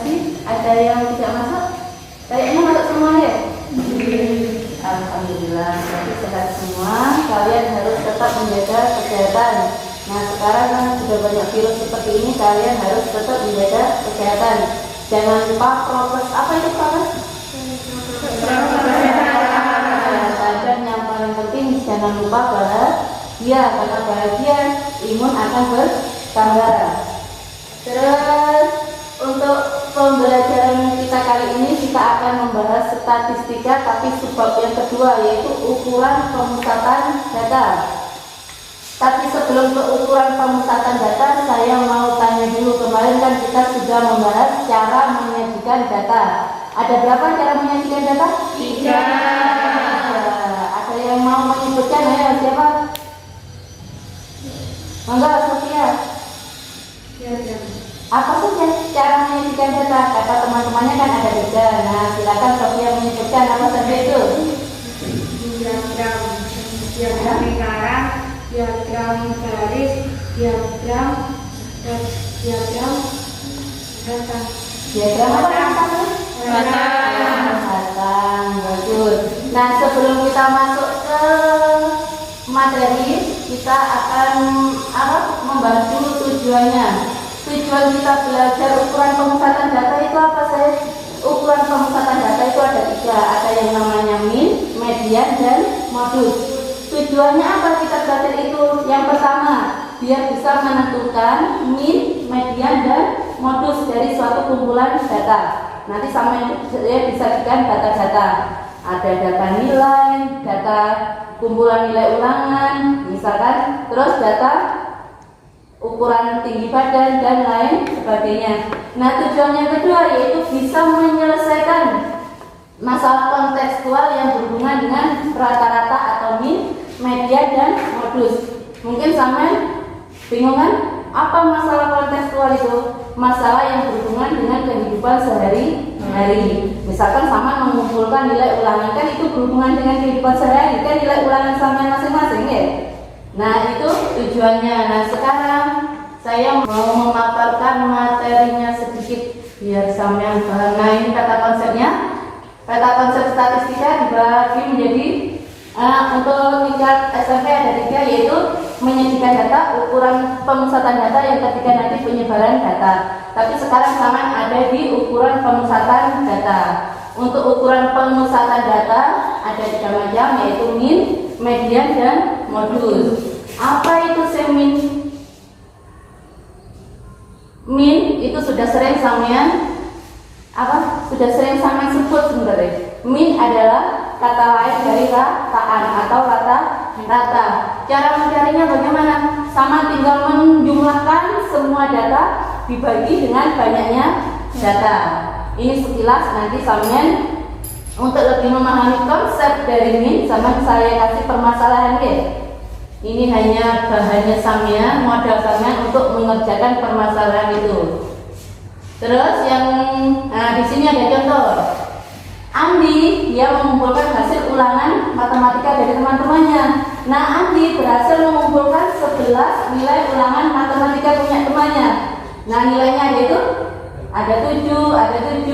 sih? Ada yang tidak masuk? Kayaknya masuk semua ya? Alhamdulillah, jadi sehat semua. Kalian harus tetap menjaga kesehatan. Nah sekarang kan sudah banyak virus seperti ini, kalian harus tetap menjaga kesehatan. Jangan lupa prokes. Apa itu prokes? Dan yang paling penting jangan lupa bahagia, karena bahagia imun akan bertambah. Terus untuk pembelajaran kita kali ini kita akan membahas statistika, tapi subbab yang kedua yaitu ukuran pemusatan data. Tapi sebelum ke ukuran pemusatan data, saya mau tanya dulu, kemarin kan kita sudah membahas cara menyajikan data. Ada berapa cara menyajikan data? 3. Ada yang mau menyebutkan? Ayo, siapa? Mangga, Sofia. Apa saja cara menyajikan data? Kata teman-temannya kan ada 3. Nah, silakan Sofia menyebutkan apa saja itu. Diagram lingkaran, diagram garis, diagram data. Diagram apa? Batang. Bagus. Nah, sebelum kita masuk ke materi, kita akan membahas dulu tujuannya. Tujuan kita belajar ukuran pemusatan data itu apa sih? Ukuran pemusatan data itu ada 3. Ada yang namanya min, median, dan modus. Tujuannya apa kita belajar itu? Yang pertama, biar bisa menentukan min, median, dan modus dari suatu kumpulan data. Nanti sama itu saya disajikan data-data. Ada data nilai, data kumpulan nilai ulangan, misalkan, terus data ukuran tinggi badan dan lain sebagainya. Nah, tujuan yang kedua yaitu bisa menyelesaikan masalah kontekstual yang berhubungan dengan rata-rata atau min, median, dan modus. Mungkin sampai bingung kan? Apa masalah kontekstual itu? Masalah yang berhubungan dengan kehidupan sehari-hari. Misalkan sama mengumpulkan nilai ulangan, kan itu berhubungan dengan kehidupan sehari-hari, kan nilai ulangan sama masing-masing ya. Nah, itu tujuannya. Nah, sekarang saya mau memaparkan materinya sedikit biar sampean paham. Nah, ini kata konsepnya. Kata konsep statistika dibagi menjadi untuk tingkat SMP ada 3, yaitu menyajikan data, ukuran pemusatan data, yang ketiga nanti penyebaran data. Tapi sekarang sama ada di ukuran pemusatan data. Untuk ukuran pemusatan data ada 3 macam, yaitu min, median, dan modus. Apa itu min? Min itu sudah sering sampean sudah sering sampean sebut sebenarnya. Min adalah kata lain dari rataan atau rata-rata. Cara mencarinya bagaimana? Sama tinggal menjumlahkan semua data dibagi dengan banyaknya data. Ini sekilas, nanti sampean untuk lebih memahami konsep dari min, sama saya kasih permasalahan ya. Ini hanya bahannya sampean, modal sampean untuk mengerjakan permasalahan itu. Terus di sini ada contoh. Andi dia mengumpulkan hasil ulangan matematika dari teman-temannya. Nah, Andi berhasil mengumpulkan 11 nilai ulangan matematika punya temannya. Nah, nilainya yaitu ada 7,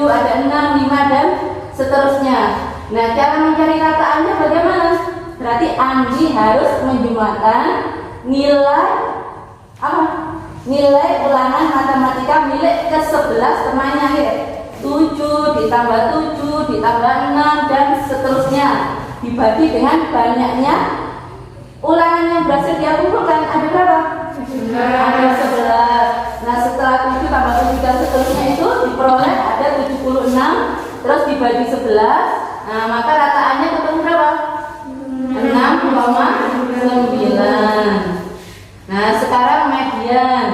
ada 6, 5, dan seterusnya. Nah, cara mencari rataannya bagaimana? Berarti Andi harus menjumlahkan nilai nilai ulangan matematika milik ke-11 temannya ya. 7 ditambah 7 ditambah 6 dan seterusnya dibagi dengan banyaknya ulangan yang berhasil dia kumpulkan. Ada berapa? Ada 11. Nah, setelah 7 tambah 7 dan seterusnya itu diperoleh ada 76, terus dibagi 11. Nah, maka rataannya ketemu berapa? 6,9. Nah, sekarang median.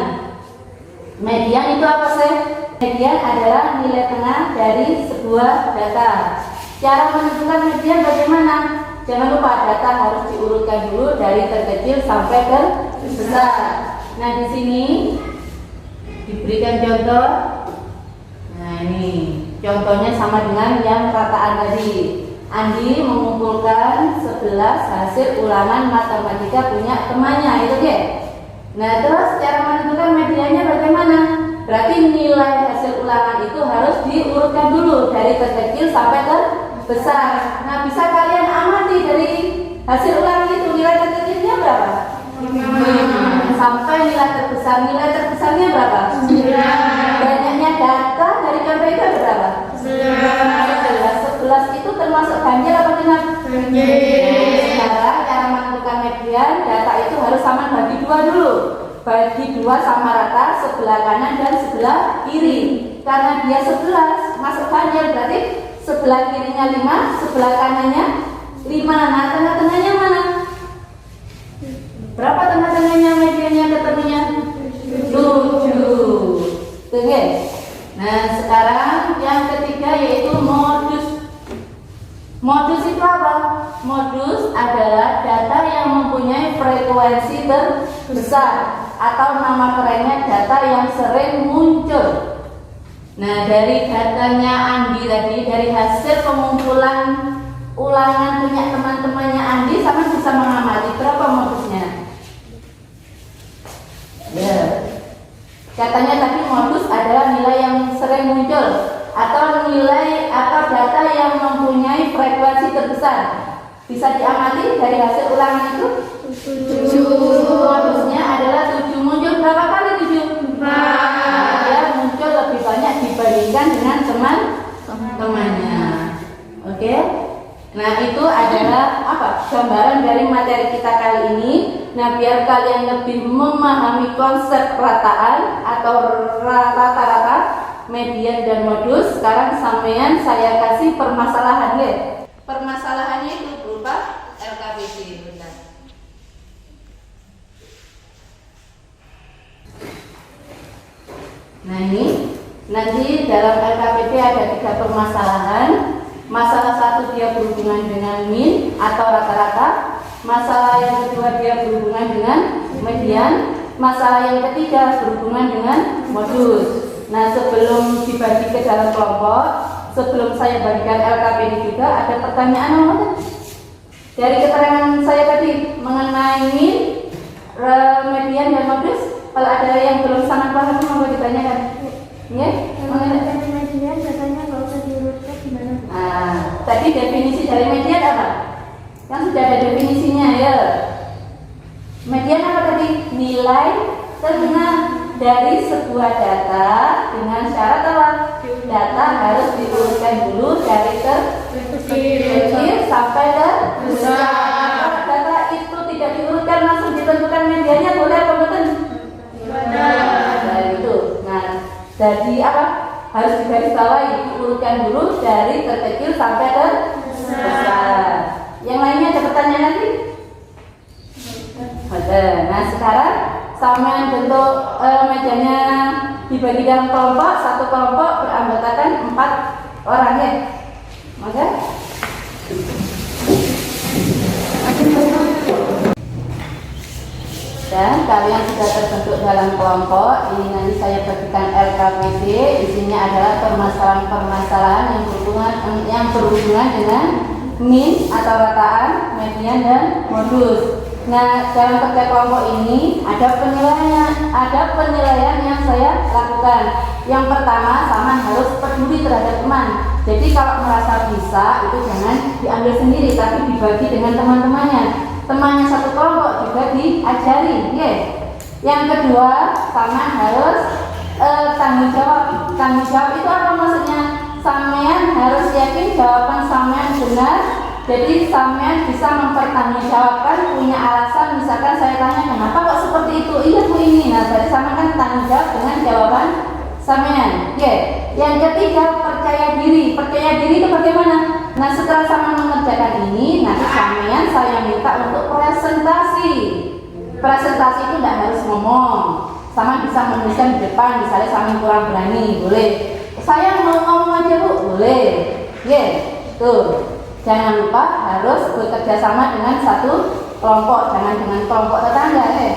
Median itu apa sih? Median adalah nilai tengah dari sebuah data. Cara menentukan median bagaimana? Jangan lupa data harus diurutkan dulu dari terkecil sampai terbesar. Nah, di sini diberikan contoh. Nah, ini contohnya sama dengan yang rataan tadi. Andi mengumpulkan 11 hasil ulangan matematika punya temannya, itu ya. Nah, terus cara menentukan mediannya bagaimana? Berarti nilai hasil ulangan itu harus diurutkan dulu dari terkecil sampai terbesar. Nah, bisa kalian amati dari hasil ulangan itu nilai terkecilnya berapa? 5. Sampai nilai terbesar. Nilai terbesarnya berapa? 9. Banyaknya data dari contoh itu berapa? 11 itu termasuk ganjil apa genap? Ganjil. Sekarang cara menentukan median data itu harus sama bagi 2 dulu. Bagi 2 sama rata sebelah kanan dan sebelah kiri. Karena dia 11 masuk ganjil, berarti sebelah kirinya 5, sebelah kanannya 5. Nah, tengah-tengahnya mana? Berapa tengah-tengahnya mediannya ketemunya? 7. Oke. Nah, sekarang yang ketiga yaitu modus. Modus itu apa? Modus adalah data yang mempunyai frekuensi terbesar atau nama kerennya data yang sering muncul. Nah, dari datanya Andi tadi, dari hasil pengumpulan ulangan punya teman-temannya Andi, sama bisa mengamati berapa modusnya. Ya. Katanya tadi modus adalah nilai yang sering muncul atau nilai atau data yang mempunyai frekuensi terbesar. Bisa diamati dari hasil ulangan itu 7. Modusnya adalah 7. Muncul berapa kali 7? 4. Dia muncul lebih banyak dibandingkan dengan teman-temannya. Oke. Nah, itu adalah apa? Gambaran dari materi kita kali ini. Nah, biar kalian lebih memahami konsep rataan atau rata-rata, median dan modus, sekarang sampean saya kasih permasalahan ya. Permasalahannya itu berupa LKPD. Bentar. Nah, ini nanti dalam LKPD ada 3 permasalahan. Masalah 1 dia berhubungan dengan min atau rata-rata. Masalah yang kedua dia berhubungan dengan median. Masalah yang ketiga berhubungan dengan modus. Nah, sebelum dibagi ke dalam kelompok, sebelum saya bagikan LKPD juga ada pertanyaan apa? Dari keterangan saya tadi mengenai min, median dan modus, kalau ada yang belum sangat paham mau ditanyakan. Ya, mengenai median datanya nggak usah diurutkan gimana? Nah, tadi definisi dari median apa? Kan sudah ada definisinya ya. Median apa tadi? Nilai tengah dari sebuah data dengan syarat apa? Data harus diurutkan dulu dari terkecil sampai terbesar. Kalau data itu tidak diurutkan langsung ditentukan mediannya boleh apa betul? Nah, itu. Nah, jadi apa? Harus digarisbawahi, diurutkan dulu dari terkecil sampai terbesar. Yang lainnya ada pertanyaan lagi? Ada. Nah, sekarang sampean bentuk mejanya dibagi dalam kelompok. Satu kelompok beranggotakan 4 orang ya. Maka dan kalian sudah terbentuk dalam kelompok. Ini nanti saya bagikan LKPD. Isinya adalah permasalahan-permasalahan yang berhubungan dengan min atau rataan, median dan modus. Nah, dalam kerja kelompok ini ada penilaian yang saya lakukan. Yang pertama, sama harus peduli terhadap teman. Jadi kalau merasa bisa itu jangan diambil sendiri, tapi dibagi dengan teman-temannya. Temannya satu kelompok juga diajari, ya. Yang kedua, sama harus tanggung jawab. Tanggung jawab itu apa maksudnya? Sampean harus yakin jawaban sampean benar. Jadi sampean bisa mempertanggungjawabkan, punya alasan. Misalkan saya tanya kenapa kok seperti itu? Iya Bu ini. Nah, berarti sampean kan tanggung jawab dengan jawaban sampean. Ya. Yang ketiga, percaya diri. Percaya diri itu bagaimana? Nah, setelah sama mengerjakan ini, nanti sampean saya minta untuk presentasi. Presentasi itu tidak harus ngomong. Sama bisa menuliskan di depan, misalnya sama kurang berani, boleh. Saya mau ngomong aja Bu, boleh. Ya, tuh. Jangan lupa harus bekerja sama dengan satu kelompok, jangan dengan kelompok tetangga ya.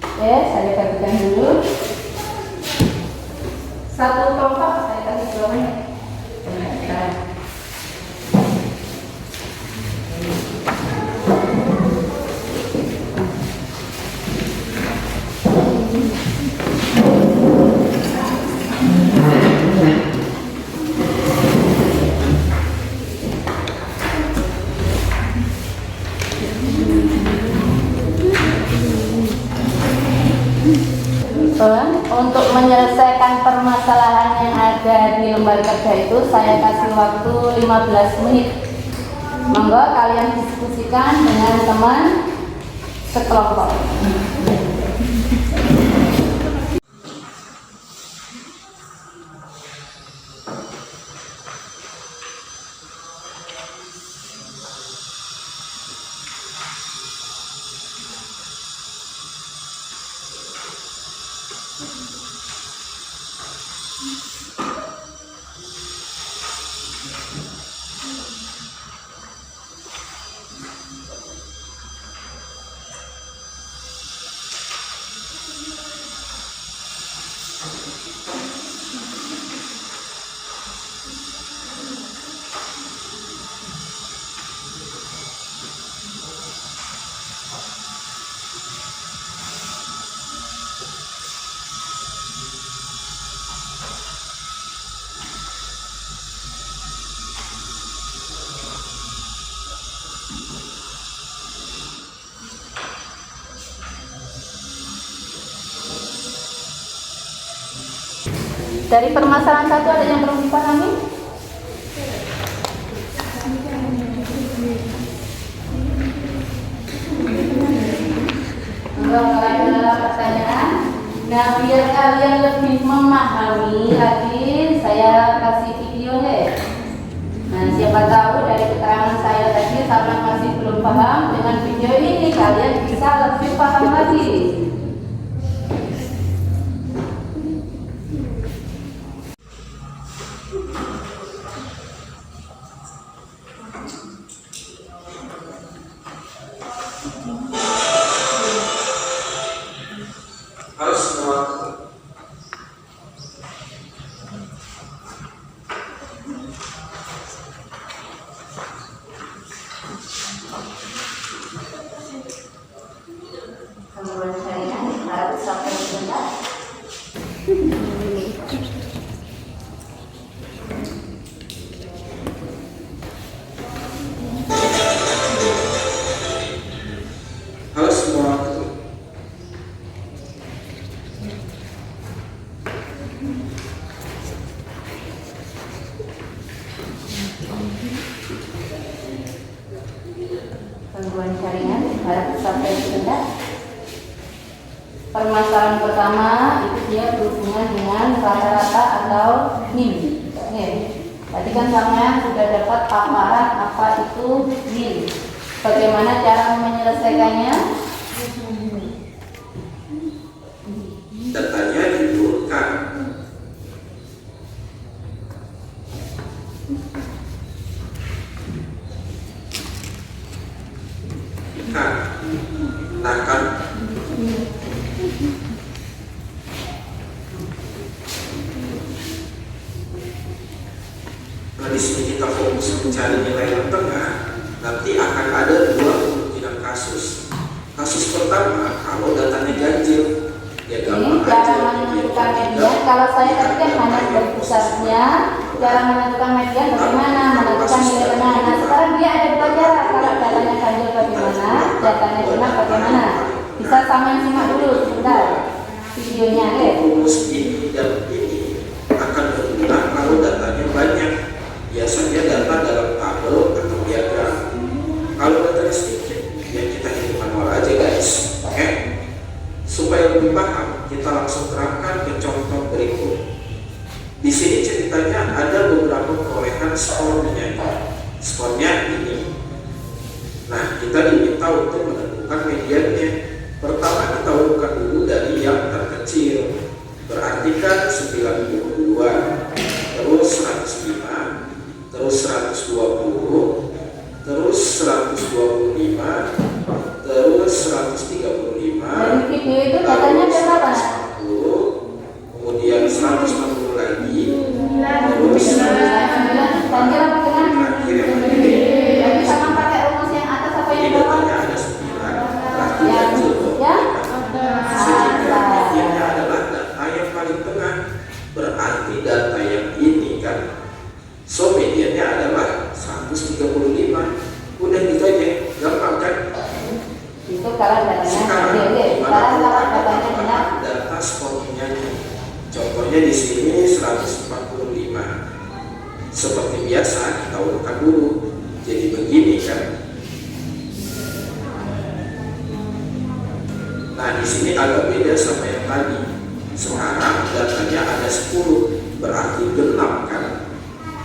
Oke, saya bagikan dulu. Satu kelompok saya kasih jawabannya. permasalahan yang ada di lembar kerja itu saya kasih waktu 15 menit. Monggo kalian diskusikan dengan teman sekelompok. Dari permasalahan satu ada yang perlu dipahami? Enggak, kalian adalah pertanyaan. Nah, biar kalian lebih memahami lagi, saya kasih video ya. Nah, siapa tahu dari keterangan saya tadi sama masih belum paham, dengan video ini kalian bisa lebih paham lagi. Gangguan jaringan harap sampai sebentar. Permasalahan pertama itu dia berhubungan dengan rata-rata atau min. Tadi kan sampean sudah dapat paparan apa itu min. Bagaimana cara menyelesaikannya? Datanya diturunkan. Nah, di sini kita fokus mencari nilai yang tengah. Nanti akan ada dua kemungkinan kasus. Kasus pertama, kalau datanya ganjil, ya gampang ini cara menentukan median. Kalau saya tadi kan hanya sebagai pusatnya, cara menentukan median bagaimana, menentukan nilai tengah. Nah, sekarang dia ada dua cara. Kalau datanya ganjil bagaimana, datanya benar bagaimana. Bisa sama simak dulu sebentar videonya, rumus ini dan ini akan berguna kalau datanya banyak. Biasanya data dalam tabel atau diagram. Kalau datanya sedikit, ya kita hitung manual aja guys. Oke? Supaya lebih paham, kita langsung terangkan ke contoh berikut. Di sini ceritanya ada beberapa perolehan skornya. Skornya ini. Nah, kita diminta untuk menentukan mediannya. Pertama kita urutkan dulu dari yang terkecil. Berarti kan 92, terus 105, terus 120, terus 125, terus 135. Dari video itu datanya berapa? 140, kemudian 160 lagi, terus 9. Ganjil apa dengan? terakhir yang ini. Jadi sama pakai rumus yang atas apa yang bawah? Datanya ada 9, berarti Ya. ganjil. Ya? Sehingga mediannya adalah data yang paling tengah. Berarti data yang ini kan, so mediannya adalah 135. Udah gitu aja, gampang kan? Itu kalau datanya Sekarang ganjil. gimana Sekarang kalau kalau datanya benar. data skornya? Contohnya Contohnya di sini 145. Seperti biasa kita urutkan dulu. Jadi begini kan. Nah, di sini agak beda sama yang tadi. Sekarang datanya ada 10, berarti genap kan?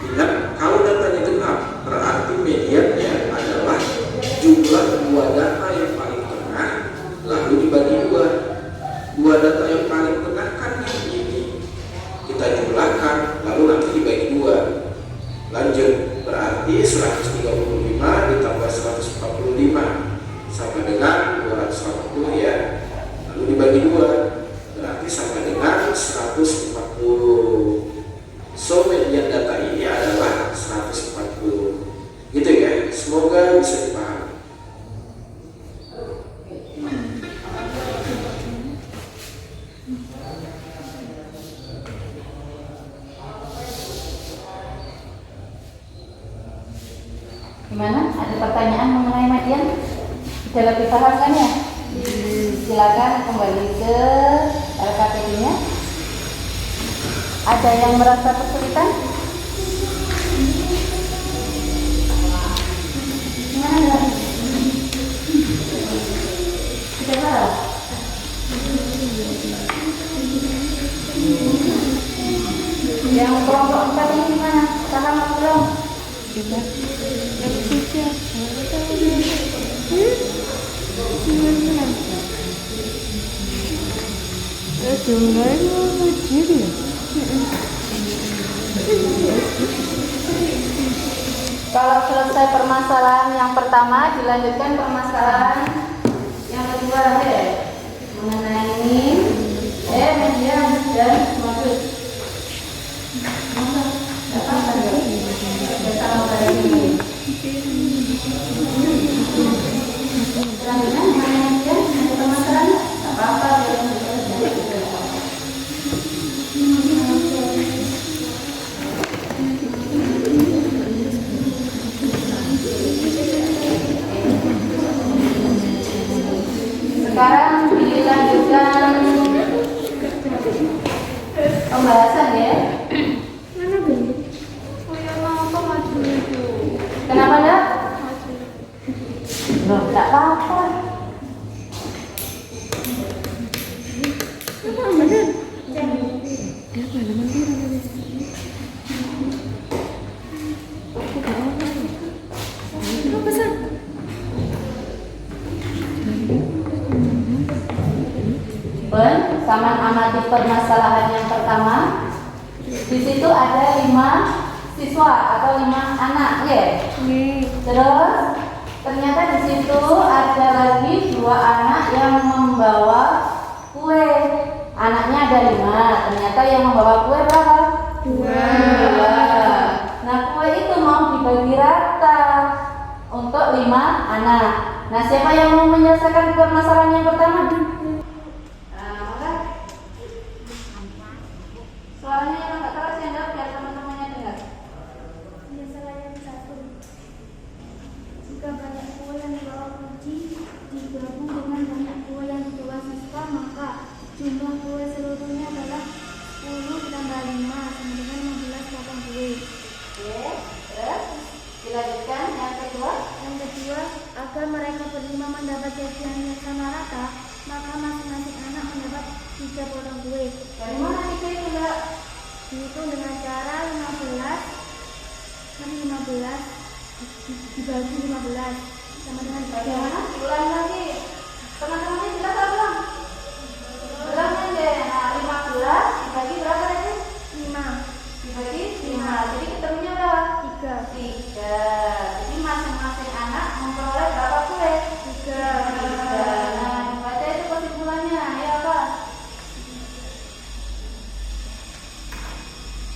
Ingat, kalau datanya genap, berarti mediannya adalah jumlah dua data yang paling tengah lalu dibagi dua. Dua data yang paling tengah kan ini. Kita jumlahkan lalu nanti dibagi dua. Lanjut, berarti 135 ditambah 145 sama dengan 280 ya. Lalu dibagi dua, berarti sama dengan 140. So, median data ini adalah 140. Gitu ya, semoga bisa dipahami. Gimana? Ada pertanyaan mengenai median? Sudah lebih paham kan ya? Silakan kembali ke LKPD-nya. Ada yang merasa kesulitan? Gimana ya? Sudah paham? Yang kelompok 4 ini gimana? Paham atau belum? Kalau selesai permasalahan yang pertama, dilanjutkan permasalahan yang kedua ya, mengenai median dan modus. Selanjutnya mengenai median, ada permasalahan apa-apa sekarang dilanjutkan pembahasan ya. Mana gini? Oh ya apa maju itu? Kenapa enggak? Loh, enggak apa-apa. Bener. Sama amati permasalahan yang pertama. Di situ ada 5 siswa atau 5 anak, ya. Terus ternyata di situ ada lagi 2 anak yang membawa kue. Anaknya ada 5. Ternyata yang membawa kue berapa? 2. Nah, kue itu mau dibagi rata untuk 5 anak. Nah, siapa yang mau menyelesaikan permasalahan yang pertama? Suaranya yang agak keras ya, Dok, biar teman-temannya dengar. Masalah yang 1. Jika banyak kue yang dibawa kunci digabung dengan banyak kue yang dibawa siswa, maka jumlah kue seluruhnya adalah 10 ditambah 5 sama dengan 15 potong kue. Oke, terus dilanjutkan yang kedua. Yang kedua, agar mereka berlima mendapat jajan yang sama rata, maka masing-masing anak mendapat 3 potong kue. Dari mana 3 itu, Mbak? Dihitung dengan cara 15 dibagi 15 sama dengan Bagaimana? Ulangi lagi. Teman-temannya jelas apa belum? Belum deh. Nah, 15 dibagi berapa tadi? 5 Dibagi 5. Jadi ketemunya berapa? 3 Jadi masing-masing anak memperoleh berapa kue? 3. Nah, baca itu kesimpulannya. Ayo apa?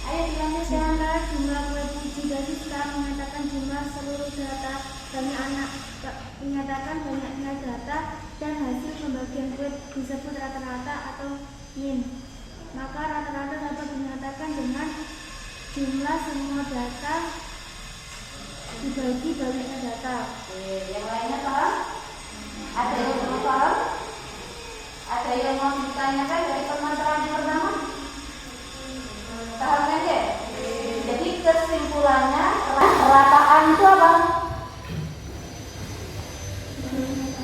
Ayo dilanjutkan. Sementara jumlah kue puji dari sekarang menyatakan jumlah seluruh data banyak anak menyatakan banyaknya data dan hasil pembagian kue disebut rata-rata atau min. Maka rata-rata dapat dinyatakan dengan jumlah semua data dibagi banyaknya data. Oke, yang lainnya paham? Ada yang belum paham? Ada yang mau ditanyakan dari permasalahan yang pertama? Paham kan ya? Jadi kesimpulannya rataan itu apa?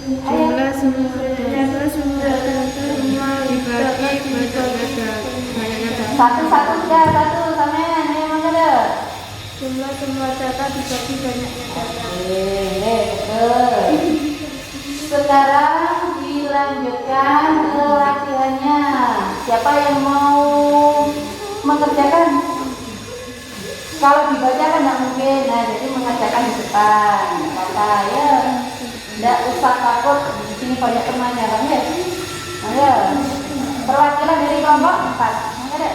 Jumlah semua dibagi banyaknya data. Satu-satu sudah, satu sampean ini mana ada? Jumlah semua data dibagi banyaknya data. Betul. Sekarang dilanjutkan ke latihannya. Siapa yang mau mengerjakan? Kalau dibaca kan tidak mungkin. Nah, jadi mengerjakan di depan. Kata ya, tidak usah takut. Di sini banyak temannya, kan ya? Ayo, perwakilan dari kelompok 4. Ada?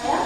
Ayo.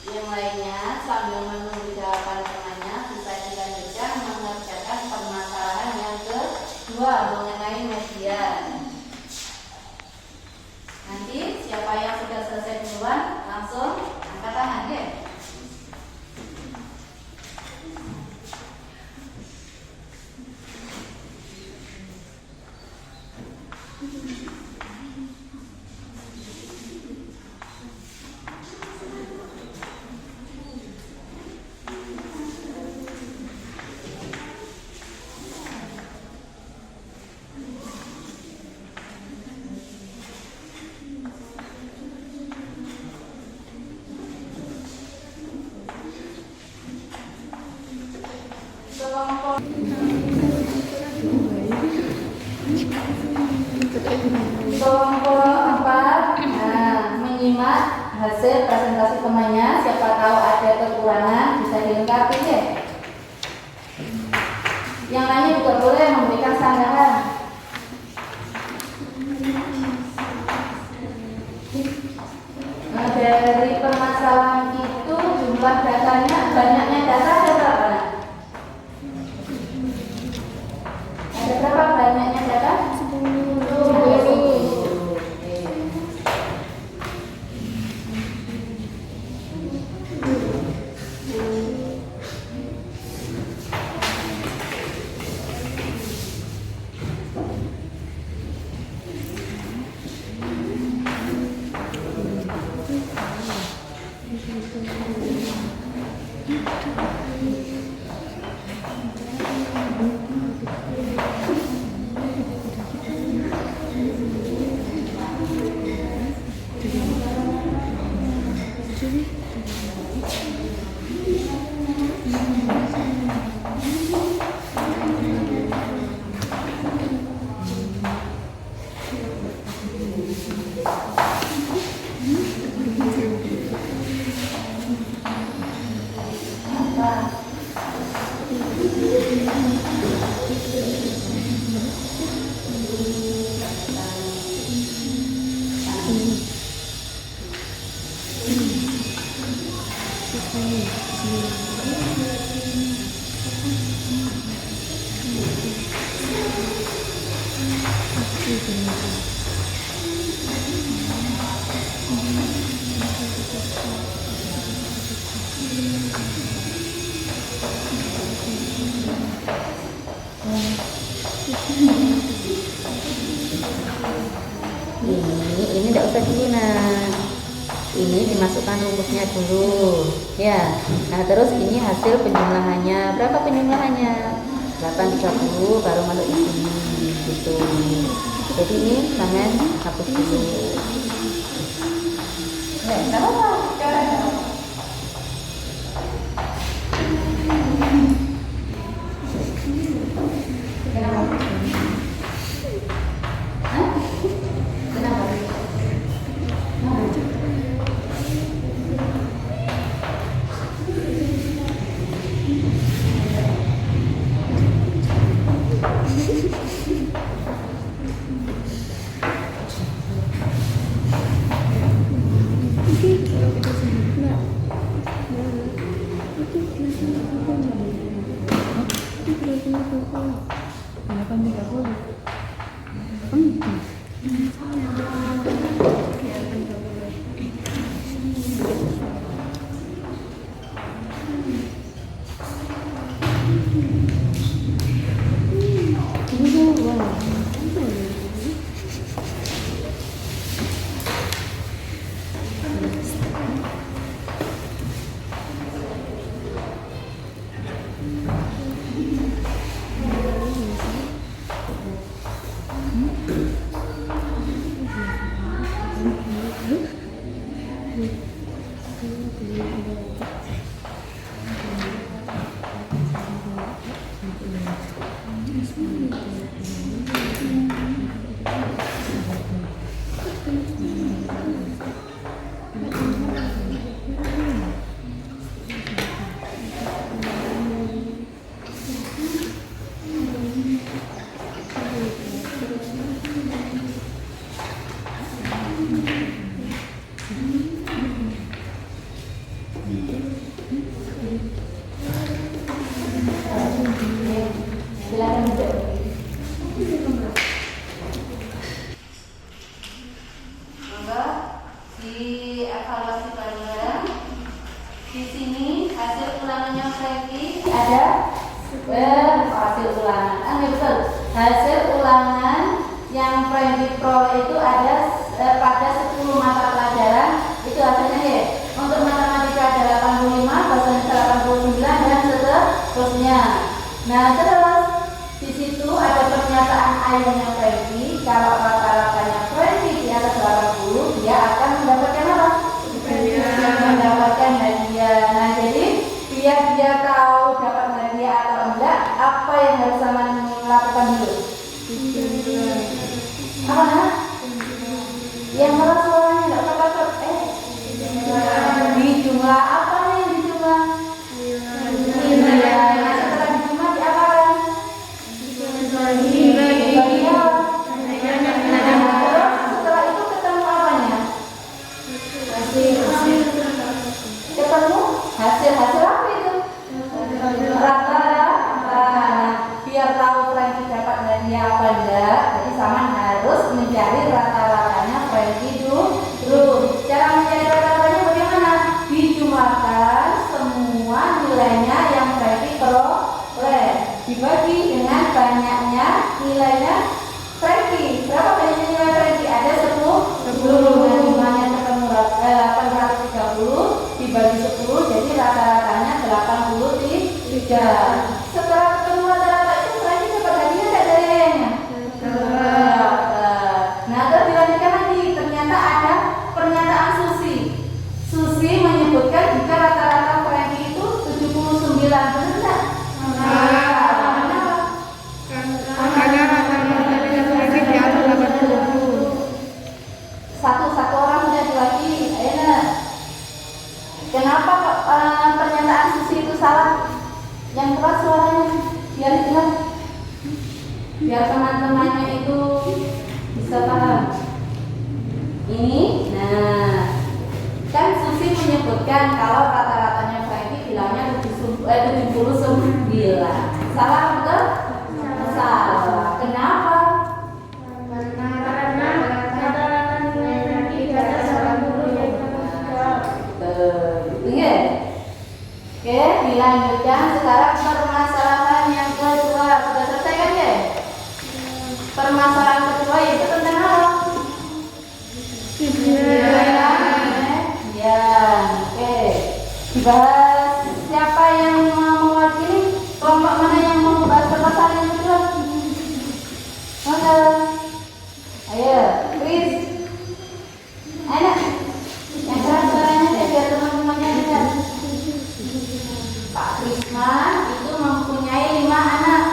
Yang lainnya sambil menunggu jawaban temannya bisa dilanjutkan mengerjakan permasalahan yang kedua mengenai median. Nanti siapa yang sudah selesai duluan langsung angkat tangan ya. Kelompok 4 menyimak hasil presentasi temannya. Siapa tahu ada kekurangan bisa dilengkapi ya. Yang lainnya juga boleh memberikan sandaran. Nah, dari permasalahan itu jumlah datanya, banyaknya data ada berapa? Ada berapa banyaknya data? 10. Ini tidak usah dulu, nah ini dimasukkan rumusnya dulu ya. Nah terus ini hasil penjumlahannya, berapa penjumlahannya? 830 baru masuk di sini gitu. Jadi ini tangan hapus dulu ya, nggak apa-apa. Silakan duduk. Monggo dievaluasi bareng. Di sini hasil ulangannya Franky ada hasil ulangan. Betul. Hasil ulangan yang Franky peroleh itu ada pada 10 mata pelajaran. Itu hasilnya ya. Untuk matematika ada 85, bahasa Indonesia 89 dan seterusnya. Nah, terus di situ ada pernyataan akhirnya Franky. Kalau rata-ratanya Franky di atas 80, dia akan mendapatkan apa? Mendapatkan hadiah. Nah, jadi biar dia tahu dapat hadiah atau enggak, apa yang harus sama lakukan dulu? Apa nah? Yang merasa suaranya enggak dapat di jumlah apa nih di jumlah? Nah, setelah di jumlah diapakan? Setelah itu ketemu apanya? Ketemu hasil apa itu? Rata-rata. Biar tahu Franky dapat hadiah apa enggak, jadi sama harus mencari rata-ratanya Franky dulu. Cara mencari rata-ratanya bagaimana? Dijumlahkan semua nilainya yang Franky peroleh, dibagi dengan banyaknya nilainya Franky. Berapa banyaknya nilai Franky? Ada 10. Nah, jumlahnya ketemu 830 dibagi 10, jadi rata-ratanya 83. Setelah ketemu rata-rata itu Franky dapat hadiah tidak dari ayahnya? Nah, terus dilanjutkan lagi. Ternyata ada pernyataan Susi menyebutkan jika rata-rata Franky itu 79. Benar tidak? Satu orang sudah diwakili. Kenapa pernyataan Susi itu salah? Yang keras suaranya biar jelas, biar teman-temannya itu bisa paham. Ini, nah, kan Susi menyebutkan kalau rata-ratanya Franky bilangnya 79. Salah betul? Salah. Kenapa? Oke, dilanjutkan sekarang permasalahan yang kedua. Sudah selesai kan ya? Permasalahan kedua itu tentang apa? Ya, oke. Dibahas siapa yang mau mewakili? Kelompok mana yang mau membahas permasalahan yang kedua? Oke. Ayo, Chris. Enak. Yang keras suaranya biar teman-temannya dengar. Pak Krisman itu mempunyai 5 anak.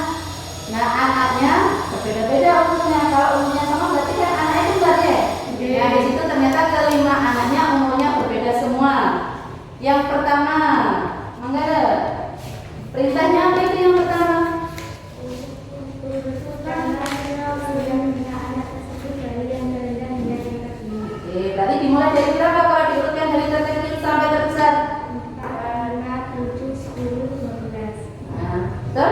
Nah, anaknya berbeda-beda umurnya. Kalau umurnya sama berarti kan anaknya tunggal ya. Nah, di situ ternyata kelima anaknya umurnya berbeda semua. Yang pertama, mengapa? Perintahnya apa itu yang pertama? Oke, berarti dimulai dari berapa kalau diurutkan dari terkecil sampai terbesar? Betul?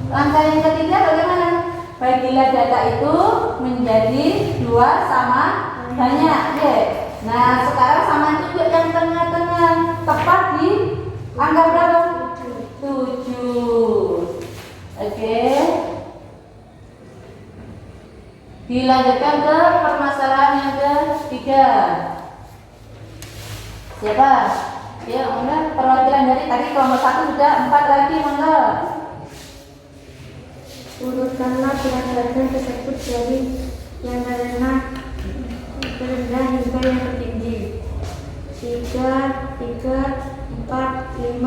Langkah yang ketiga bagaimana? Bagilah data itu menjadi 2 sama banyak. Oke. Nah, sekarang sama juga yang tengah-tengah. Tepat di angka berapa? 7. Oke. Dilanjutkan ke permasalahan yang ketiga. Siapa? Ya, udah perwakilan dari tadi kelompok 1 sudah 4 lagi, monggo. Urutkanlah pelajaran tersebut dari yang terendah hingga yang tertinggi. 3, 4, 5,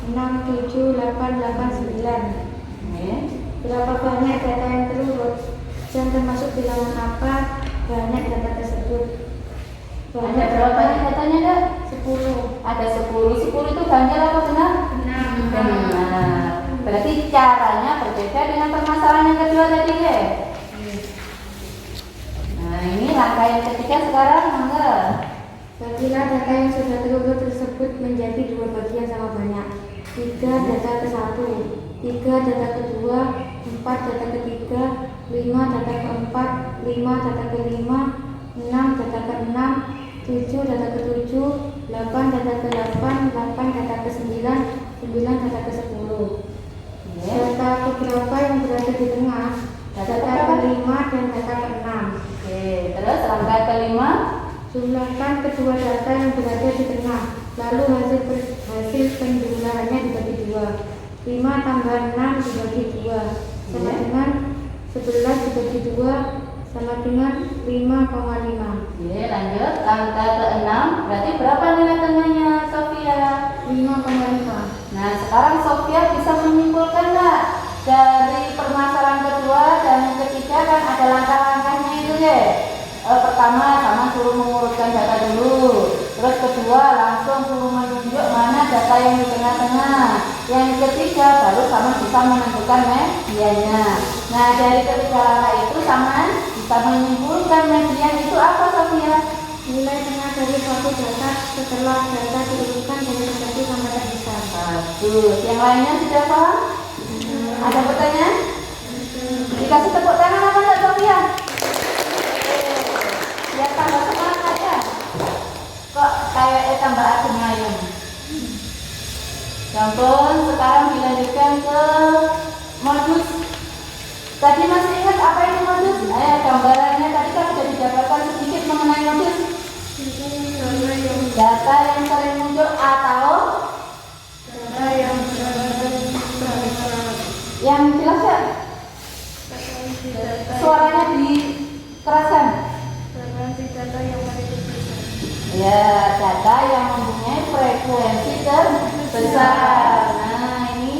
6, 7, 8, 9. Berapa banyak data yang terurut dan termasuk bilangan apa banyak data tersebut? Ada berapa banyak datanya, Dek? 10. Ada 10. 10 itu ganjil apa benar? Benar. Berarti caranya berbeda dengan permasalahan yang kedua tadi, ya? Nah, ini langkah yang ketiga sekarang, monggo. Bagilah data yang sudah terurut tersebut menjadi 2 bagian sama banyak. 3 data ke-1, 3 data ke-2, 4 data ke-3, 5 data ke-4, 5 data ke-5, 6 data ke-6, 7 data ke-7, 8 data ke-8, 8 data ke-9, 9 data ke-10. Data keberapa yang berada di tengah? Data ke-5 dan data ke-6. Oke, terus langkah kelima. Jumlahkan kedua data yang berada di tengah, lalu hasil penjumlahannya dibagi 2. 5 tambah 6 dibagi 2 sama dengan 11 dibagi 2 sama dengan 5,5. Oke, lanjut. Langkah ke-6. Berarti berapa nilai tengahnya, Sofia? 5,5. Nah, sekarang Sofia bisa menyimpulkan nggak? Dari permasalahan kedua dan yang ketiga kan ada langkah-langkahnya itu, ya. Pertama sama suruh mengurutkan data dulu. Terus kedua langsung suruh menunjuk mana data yang di tengah-tengah. Yang ketiga baru sama bisa menentukan mediannya. Nah, dari ketiga langkah itu sama bisa menyimpulkan median itu apa, Sofia? Nilai tengah dari suatu data setelah data diurutkan dari terkecil sampai terbesar. Bagus. Yang lainnya sudah paham? Ada pertanyaan? Dikasih tepuk tangan apa enggak, Sofia? Ya, tambah semangat ya. Kok kayak tambah adem ayam. Gampang. Sekarang dilanjutkan ke modus. Tadi masih ingat apa itu modus? Gambarannya tadi kan sudah dijabarkan sedikit mengenai modus. Data yang sering muncul atau Data yang yang jelas ya? Suaranya dikeraskan. data yang Ya, data yang mempunyai frekuensi terbesar. Nah, ini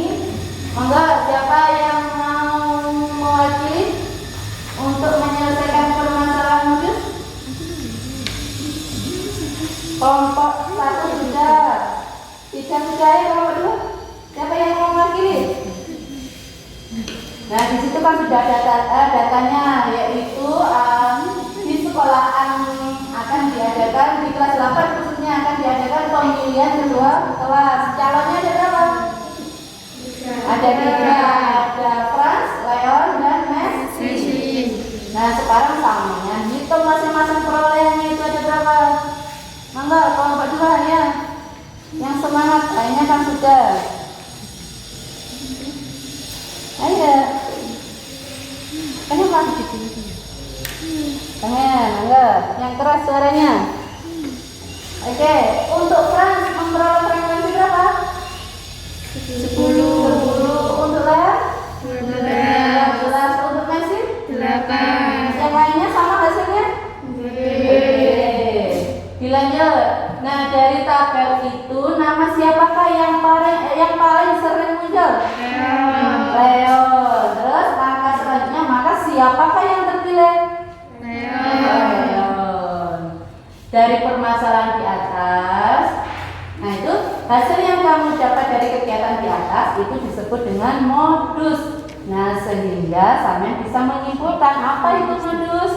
monggo siapa yang mau mewakili untuk menyelesaikan permasalahan modus? Kelompok 1 sudah, 3 sudah, ya kelompok 2. Siapa yang mau mewakili? Nah, di situ kan sudah ada datanya, yaitu di sekolahan akan diadakan di kelas 8 khususnya akan diadakan pemilihan kedua kelas. Calonnya ada berapa? Ada 3, ada Frans, Leon, dan Messi. Nah, sekarang samanya hitung masing-masing perolehannya itu ada berapa? Mangga, kelompok 2 ya. Yang semangat, lainnya kan sudah. Ayo. Kenapa? Pengen, enggak? Yang keras suaranya. Oke, untuk Frans memperoleh frekuensi berapa? 10. Untuk Lea? 12. Untuk Messi? 8. Yang lainnya sama hasilnya? Dilanjut. Nah, dari tabel itu nama siapakah yang paling sering muncul? Leo. Terus langkah selanjutnya, maka siapakah yang terpilih? Leon. Dari permasalahan di atas, nah itu hasil yang kamu dapat dari kegiatan di atas itu disebut dengan modus. Nah, sehingga sampean bisa menyimpulkan apa itu modus?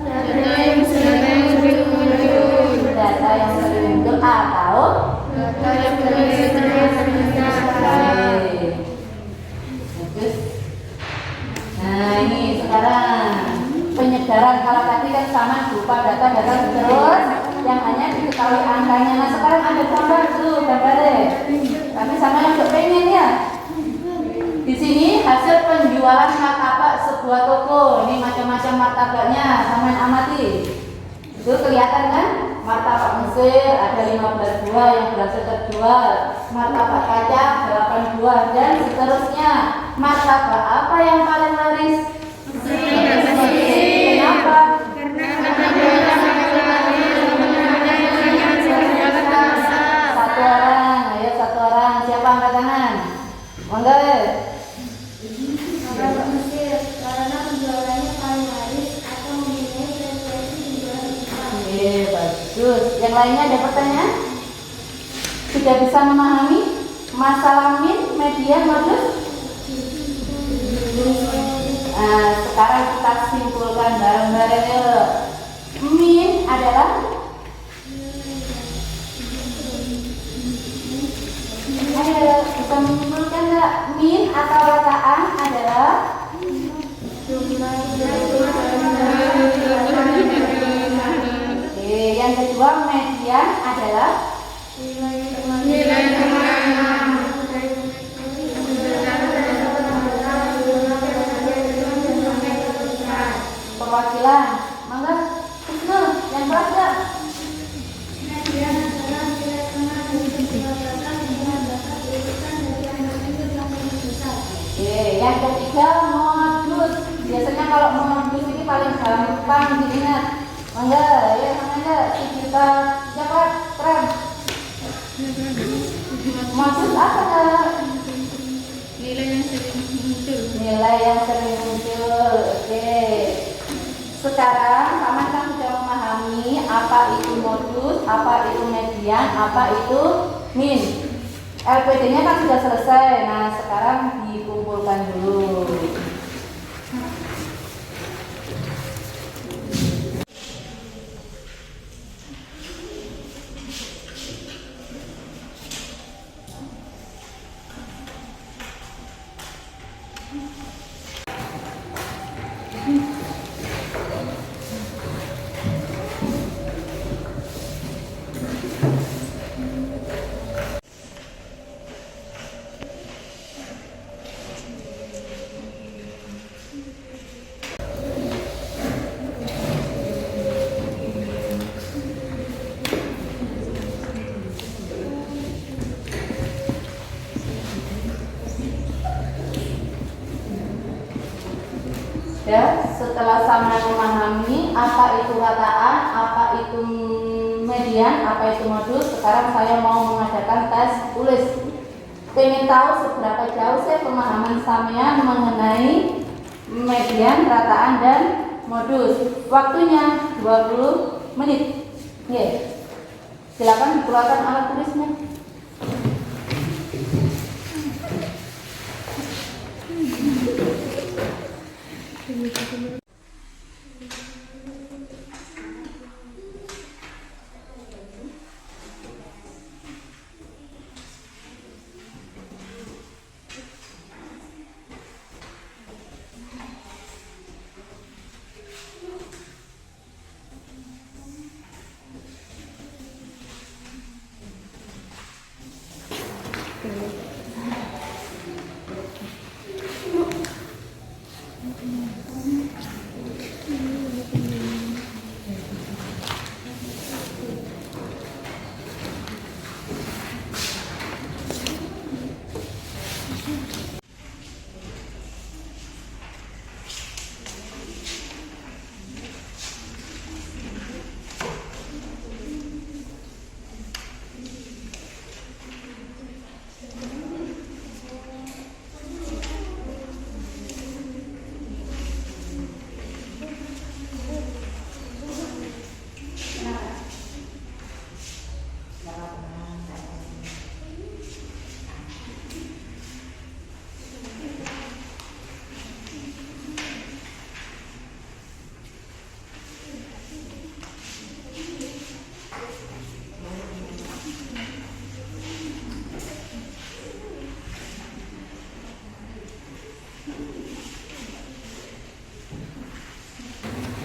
Data yang sering muncul. Data yang sering muncul atau data yang sering. berupa data-data terus yang hanya diketahui angkanya. Nah sekarang ada gambar tuh gambarnya. Tapi sama yang pengen ya. Di sini hasil penjualan martabak sebuah toko. Ini macam-macam martabaknya, sama amati. Itu kelihatan kan? Martabak Mesir ada 15 buah yang berhasil terjual. Martabak kaca 8 buah dan seterusnya. Martabak apa yang paling laris? Kenapa? Satu orang, ayo satu orang. Siapa angkat tangan? Monggo. Martabak Mesir karena penjualannya paling laris atau mempunyai preferensi penjualan besar. Bagus. Yang lainnya ada pertanyaan? Sudah bisa memahami masalah min, median, modus? Nah, sekarang kita simpulkan bareng-bareng yuk. Min adalah ayo bisa menyimpulkan nggak? Min atau rataan adalah yang kedua median adalah Nilai perwakilan. Mangga Wisnu yang kelas nggak? median adalah nilai tengah dari pendapatan dengan bakat urutan dari anak itu yang paling besar. Yang ketiga modus. Biasanya kalau modus ini paling gampang diingat. Mangga ya namanya kita dapat keren. Modus apa kan? Nilai yang sering muncul. Nilai yang sering muncul. Oke. Sekarang Paman kan sudah memahami apa itu modus, apa itu median, apa itu min. LPD-nya kan sudah selesai. Nah, sekarang dikumpulkan dulu. Ya, setelah sama memahami apa itu rataan, apa itu median, apa itu modus, sekarang saya mau mengadakan tes tulis. Pengen tahu seberapa jauh sih pemahaman sampean mengenai median, rataan, dan modus. Waktunya 20 menit. Oke. Silakan dikeluarkan alat tulisnya.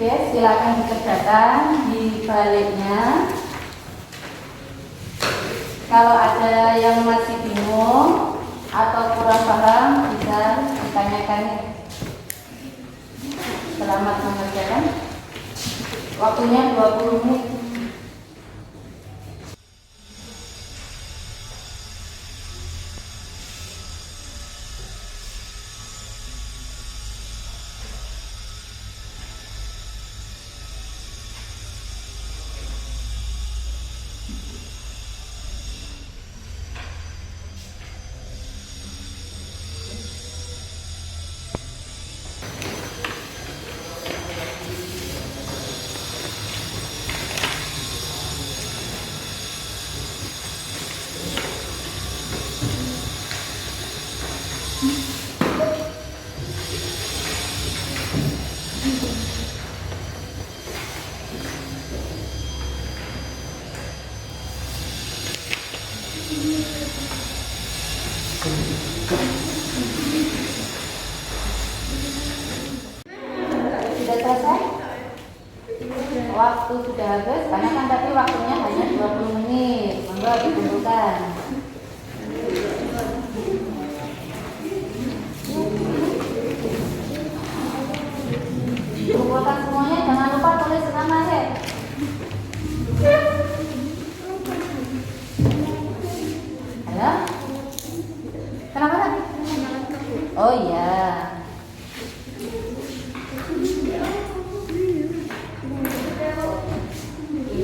Oke, silakan dikerjakan di baliknya. Kalau ada yang masih bingung atau kurang paham bisa ditanyakan. Selamat mengerjakan. Waktunya 20 menit. Sudah selesai? Waktu sudah habis, karena kan tadi waktunya hanya 20 menit. Monggo dikumpulkan. Kumpulkan semuanya, jangan lupa tulis nama ya. Halo? Kenapa tadi? Oh iya.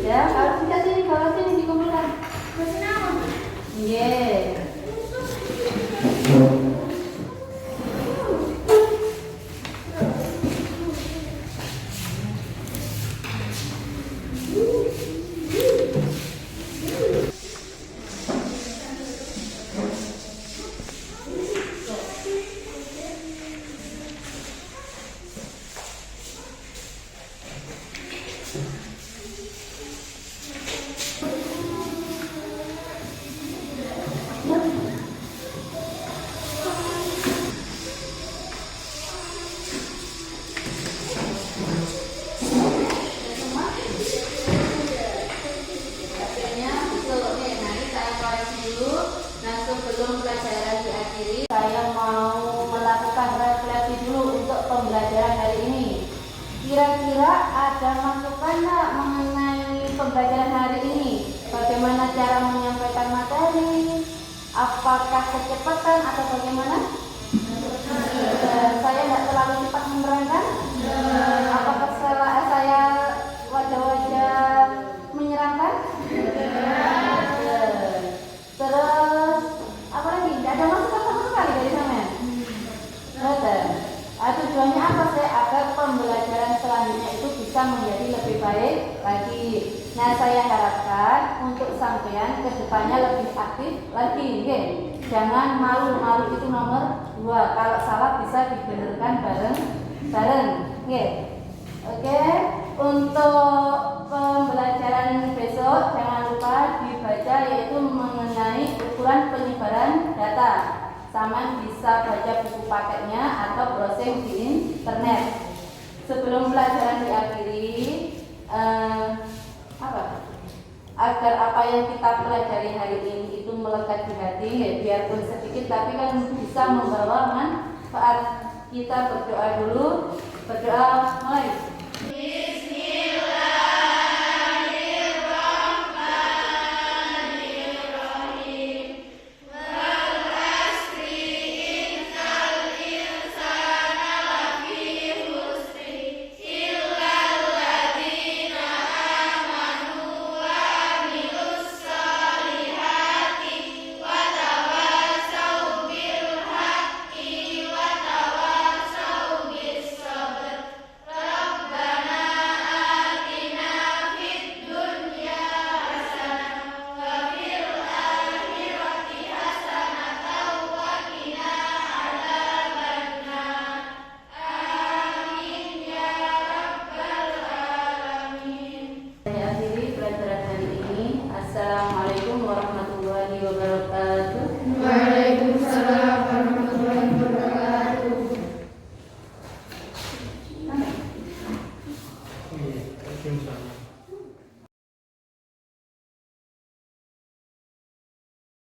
Iya, kalau tidak sini dikumpulkan. Iya. Sebelum pelajaran diakhiri, saya mau melakukan refleksi dulu untuk pembelajaran hari ini. Kira-kira ada masukan nggak mengenai pembelajaran hari ini? Bagaimana cara menyampaikan materi? Apakah kecepatan atau bagaimana? Saya nggak terlalu cepat menerangkan? Apakah saya wajah-wajah menyeramkan? Terus apa lagi? Tidak ada masukan sama sekali dari sana. Tujuannya apa sih? Agar pembelajaran selanjutnya itu bisa menjadi lebih baik lagi. Nah, saya harapkan untuk sampean ke depannya lebih aktif lagi, okay? Jangan malu itu nomor 2. Kalau salah bisa dibenarkan bareng-bareng, okay? Oke. Untuk pembelajaran besok jangan lupa dibaca, yaitu mengenai ukuran penyebaran data. Sama bisa baca buku paketnya atau browsing di internet. Sebelum pelajaran diakhiri, agar apa yang kita pelajari hari ini itu melekat di hati, ya, biarpun sedikit tapi kan bisa membawa manfaat. Kita berdoa dulu. Berdoa mulai. Assalamualaikum warahmatullahi wabarakatuh.